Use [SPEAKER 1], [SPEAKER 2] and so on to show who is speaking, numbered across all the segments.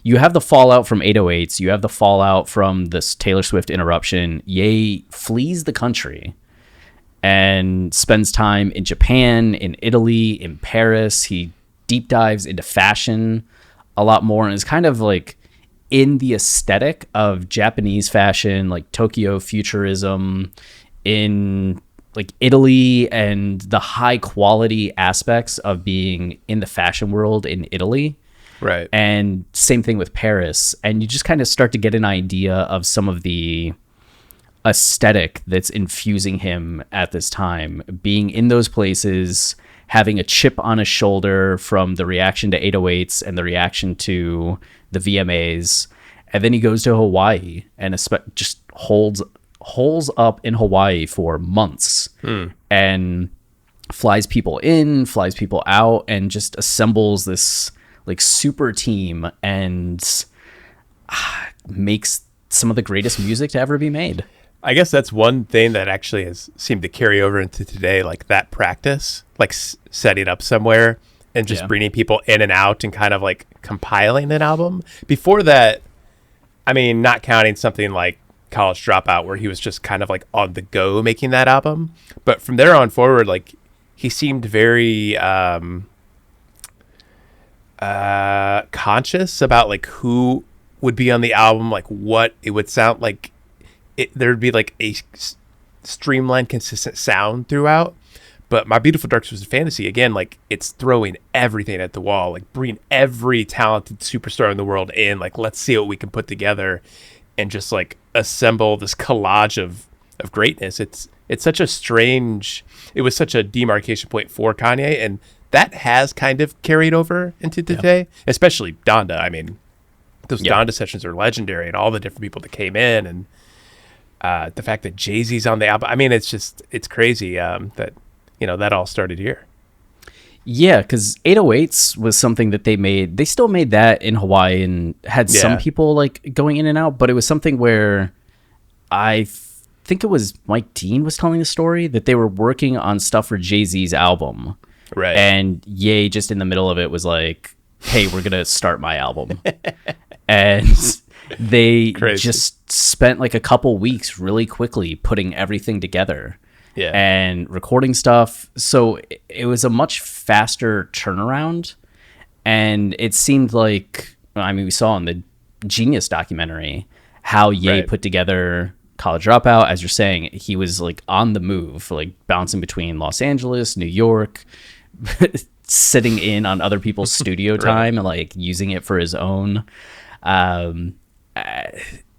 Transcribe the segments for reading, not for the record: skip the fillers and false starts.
[SPEAKER 1] you have the fallout from 808s, you have the fallout from this Taylor Swift interruption. Ye flees the country and spends time in Japan, in Italy, in Paris. He deep dives into fashion a lot more and is kind of like in the aesthetic of Japanese fashion, like Tokyo futurism, in like Italy, and the high quality aspects of being in the fashion world in Italy.
[SPEAKER 2] Right.
[SPEAKER 1] And same thing with Paris. And you just kind of start to get an idea of some of the aesthetic that's infusing him at this time, being in those places, having a chip on his shoulder from the reaction to 808s and the reaction to the VMAs. And then he goes to Hawaii and just holes up in Hawaii for months and flies people in, flies people out, and just assembles this like super team and makes some of the greatest music to ever be made.
[SPEAKER 2] I guess that's one thing that actually has seemed to carry over into today, like that practice, like setting up somewhere and just bringing people in and out and kind of like compiling an album. Before that, I mean, not counting something like College Dropout, where he was just kind of like on the go making that album. But from there on forward, like he seemed very conscious about like who would be on the album, like what it would sound like. There'd be like a streamlined, consistent sound throughout. But My Beautiful Dark Twisted Fantasy, again, like it's throwing everything at the wall, like bringing every talented superstar in the world in, like let's see what we can put together and just like assemble this collage of greatness. It's such a strange, it was such a demarcation point for Kanye, and that has kind of carried over into today, especially Donda. I mean, those Donda sessions are legendary, and all the different people that came in, and the fact that Jay-Z's on the album. I mean, it's crazy that, you know, that all started here.
[SPEAKER 1] Yeah, because 808s was something that they made. They still made that in Hawaii and had some people like going in and out, but it was something where I think it was Mike Dean was telling the story that they were working on stuff for Jay-Z's album.
[SPEAKER 2] Right.
[SPEAKER 1] And Ye just in the middle of it was like, hey, we're going to start my album. And they just spent like a couple weeks really quickly putting everything together and recording stuff. So it was a much faster turnaround. And it seemed like, I mean, we saw in the Genius documentary how Ye put together College Dropout. As you're saying, he was like on the move, like bouncing between Los Angeles, New York, sitting in on other people's studio time and like using it for his own.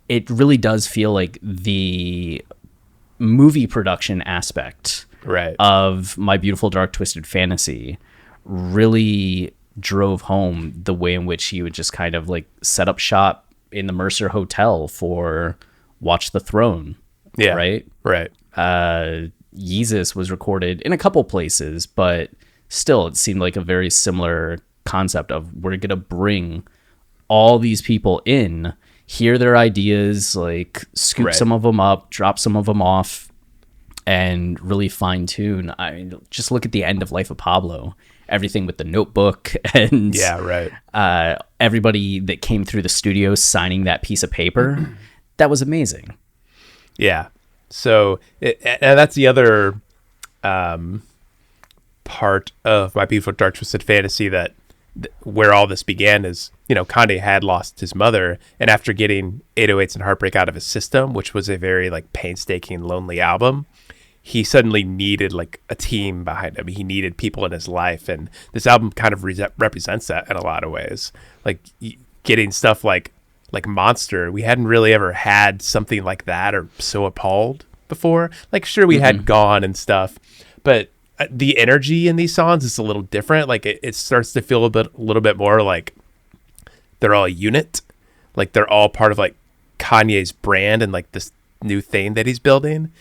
[SPEAKER 1] It really does feel like the movie production aspect of My Beautiful Dark Twisted Fantasy really drove home the way in which he would just kind of like set up shop in the Mercer Hotel for Watch the Throne. Right. Yeezus was recorded in a couple places, but still it seemed like a very similar concept of we're going to bring all these people in, hear their ideas, like scoop some of them up, drop some of them off, and really fine tune. I mean, just look at the end of Life of Pablo, everything with the notebook and everybody that came through the studio signing that piece of paper. That was amazing.
[SPEAKER 2] Yeah. So, and that's the other part of My Beautiful Dark Twisted Fantasy that where all this began is, you know, Kanye had lost his mother, and after getting 808s and Heartbreak out of his system, which was a very like painstaking, lonely album, he suddenly needed like a team behind him. He needed people in his life, and this album kind of represents that in a lot of ways. Like getting stuff like Monster, we hadn't really ever had something like that or so appalled before. Like sure, we had Gone and stuff, but the energy in these songs is a little different. Like it starts to feel a little bit more like they're all a unit. Like they're all part of like Kanye's brand and like this new thing that he's building.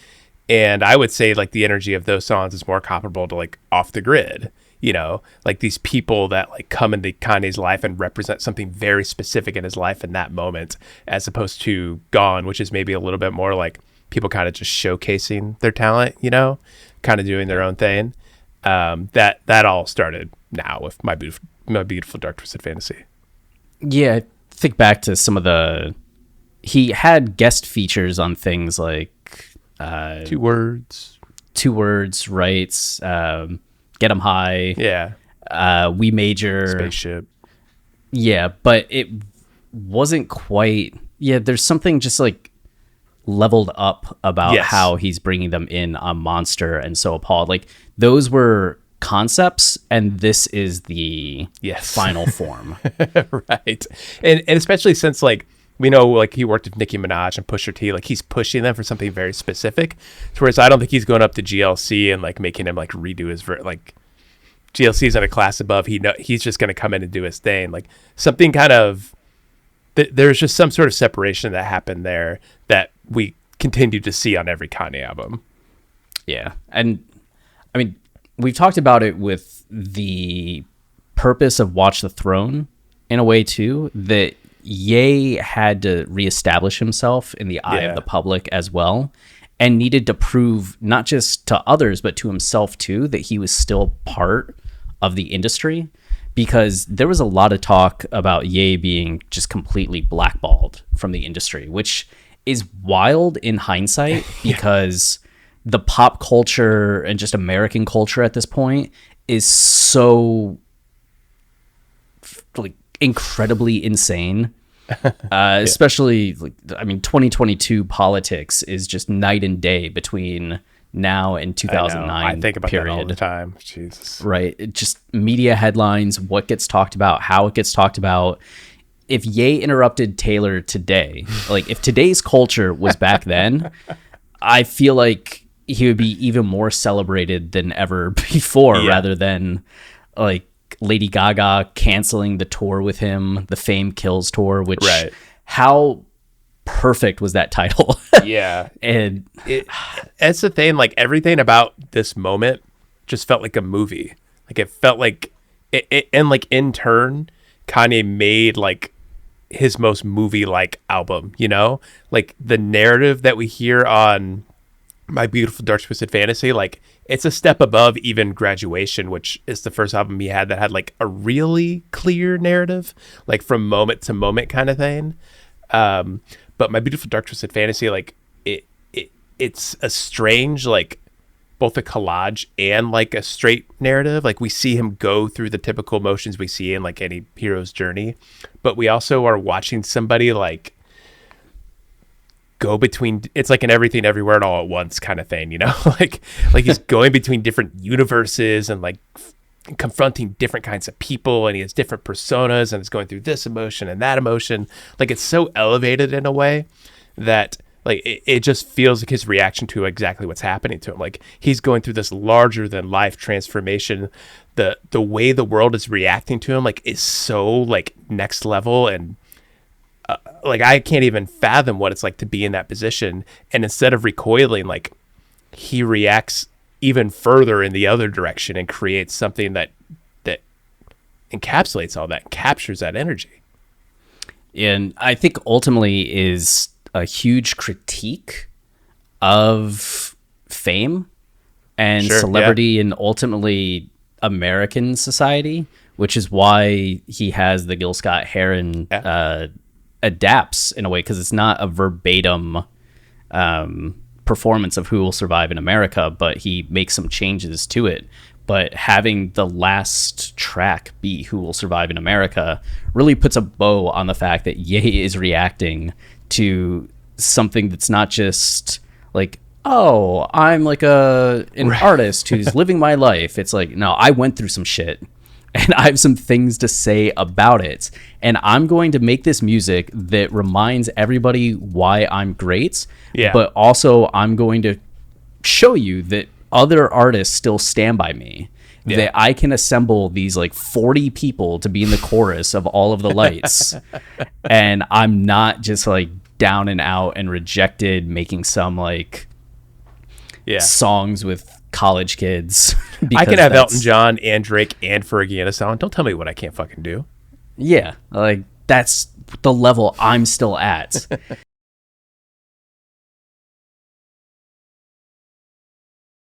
[SPEAKER 2] And I would say like the energy of those songs is more comparable to like Off the Grid, you know, like these people that like come into Kanye's life and represent something very specific in his life in that moment, as opposed to Gone, which is maybe a little bit more like people kind of just showcasing their talent, you know, kind of doing their own thing. That all started now with My Beautiful Dark Twisted Fantasy.
[SPEAKER 1] Yeah, I think back to some of he had guest features on things like
[SPEAKER 2] 2 Words,
[SPEAKER 1] right? Get 'em High.
[SPEAKER 2] Yeah.
[SPEAKER 1] We Major.
[SPEAKER 2] Spaceship.
[SPEAKER 1] Yeah, but it wasn't quite. Yeah, there's something just like leveled up about how he's bringing them in on Monster and So Appalled. Like those were concepts, and this is the final form.
[SPEAKER 2] Right. And especially since like we know like he worked with Nicki Minaj and Pusha T, like he's pushing them for something very specific. Whereas I don't think he's going up to GLC and like making him like redo his like GLC's in a class above. He's just going to come in and do his thing. Like something kind of there's just some sort of separation that happened there that we continue to see on every Kanye album.
[SPEAKER 1] Yeah. And I mean, we've talked about it with the purpose of Watch the Throne in a way too, that Ye had to reestablish himself in the eye of the public as well, and needed to prove not just to others, but to himself too, that he was still part of the industry, because there was a lot of talk about Ye being just completely blackballed from the industry, which is wild in hindsight because the pop culture and just American culture at this point is so like incredibly insane. Especially like, I mean, 2022 politics is just night and day between now and 2009.
[SPEAKER 2] I think about
[SPEAKER 1] period.
[SPEAKER 2] that all the time. Jesus.
[SPEAKER 1] Right. It just media headlines, what gets talked about, how it gets talked about. If Ye interrupted Taylor today, like if today's culture was back then, I feel like he would be even more celebrated than ever before, rather than like Lady Gaga canceling the tour with him, the Fame Kills tour, which how perfect was that title?
[SPEAKER 2] Yeah.
[SPEAKER 1] And
[SPEAKER 2] it's the thing, like everything about this moment just felt like a movie. Like it felt like it and like in turn, Kanye made like his most movie-like album, you know? Like the narrative that we hear on My Beautiful Dark Twisted Fantasy, like it's a step above even Graduation, which is the first album he had that had like a really clear narrative, like from moment to moment kind of thing. But My Beautiful Dark Twisted Fantasy, like it's a strange, like both a collage and like a straight narrative. Like we see him go through the typical motions we see in like any hero's journey, but we also are watching somebody like go between, it's like an everything everywhere and all at once kind of thing, you know? like he's going between different universes and like confronting different kinds of people, and he has different personas and is going through this emotion and that emotion. Like it's so elevated in a way that like it just feels like his reaction to exactly what's happening to him. Like he's going through this larger than life transformation. The way the world is reacting to him like is so like next level, and like I can't even fathom what it's like to be in that position. And instead of recoiling, like he reacts even further in the other direction and creates something that encapsulates all that, captures that energy.
[SPEAKER 1] And I think ultimately is a huge critique of fame and celebrity and ultimately American society, which is why he has the Gil Scott-Heron adapts in a way, because it's not a verbatim performance of Who Will Survive in America, but he makes some changes to it. But having the last track be Who Will Survive in America really puts a bow on the fact that Ye is reacting to something that's not just like, oh, I'm like an artist who's living my life. It's like, no, I went through some shit and I have some things to say about it. And I'm going to make this music that reminds everybody why I'm great.
[SPEAKER 2] Yeah.
[SPEAKER 1] But also I'm going to show you that other artists still stand by me. Yeah. That I can assemble these like 40 people to be in the chorus of All of the Lights. And I'm not just like down and out and rejected making some like songs with college kids.
[SPEAKER 2] I can have Elton John and Drake and Fergie in a song. Don't tell me what I can't fucking do.
[SPEAKER 1] Yeah, like that's the level I'm still at.